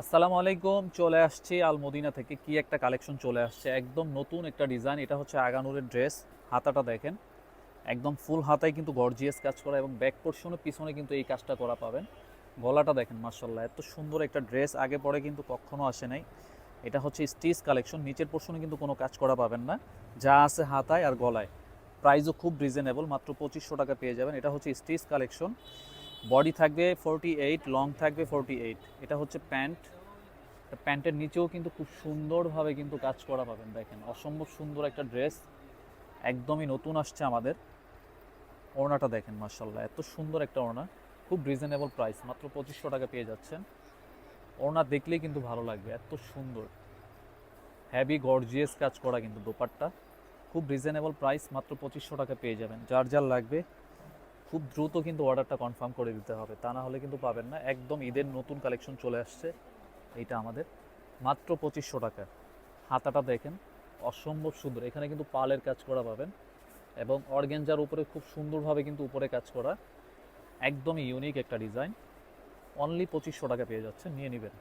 আসসালামু আলাইকুম। চলে আসছি আলমদিনা থেকে। কি একটা কালেকশন চলে আসছে, একদম নতুন একটা ডিজাইন। এটা হচ্ছে আগানুরের ড্রেস। হাতাটা দেখেন, একদম ফুল হাতায় কিন্তু গর্জিয়াস কাজ করা এবং ব্যাক পোর্শনের পিছনে কিন্তু এই কাজটা করা পাবেন। গলাটা দেখেন, মার্শাল্লাহ, এত সুন্দর একটা ড্রেস আগে পরে কিন্তু কখনো আসে নাই। এটা হচ্ছে স্টিচ কালেকশন, নিচের পোর্শনে কিন্তু কোনো কাজ করা পাবেন না, যা আছে হাতায় আর গলায়। প্রাইসও খুব রিজনেবল, মাত্র 2500 টাকা পেয়ে যাবেন। এটা হচ্ছে স্টিচ কালেকশন। বডি থাকবে 48, লং থাকবে 48। এটা হচ্ছে প্যান্ট। প্যান্টের নিচেও কিন্তু খুব সুন্দরভাবে কিন্তু কাজ করা পাবেন। দেখেন, অসম্ভব সুন্দর একটা ড্রেস, একদমই নতুন আসছে আমাদের। ওড়নাটা দেখেন, মার্শাল্লাহ, এত সুন্দর একটা ওড়না। খুব রিজনেবল প্রাইস, মাত্র 2500 টাকা পেয়ে যাচ্ছেন। ওড়না দেখলেই কিন্তু ভালো লাগবে, এত সুন্দর হ্যাভি গর্জিয়াস কাজ করা কিন্তু দোপাট্টা। খুব রিজনেবল প্রাইস, মাত্র 2500 টাকা পেয়ে যাবেন। যার যার লাগবে খুব দ্রুত কিন্তু অর্ডারটা কনফার্ম করে দিতে হবে, তা না হলে কিন্তু পাবেন না। একদম ঈদের নতুন কালেকশন চলে আসছে এইটা আমাদের, মাত্র 2500 টাকা। হাতাটা দেখেন, অসম্ভব সুন্দর। এখানে কিন্তু পালের কাজ করা পাবেন এবং অর্গেঞ্জার উপরে খুব সুন্দরভাবে কিন্তু উপরে কাজ করা। একদমই ইউনিক একটা ডিজাইন। অনলি 2500 টাকা পেয়ে যাচ্ছে, নিয়ে নেবেন।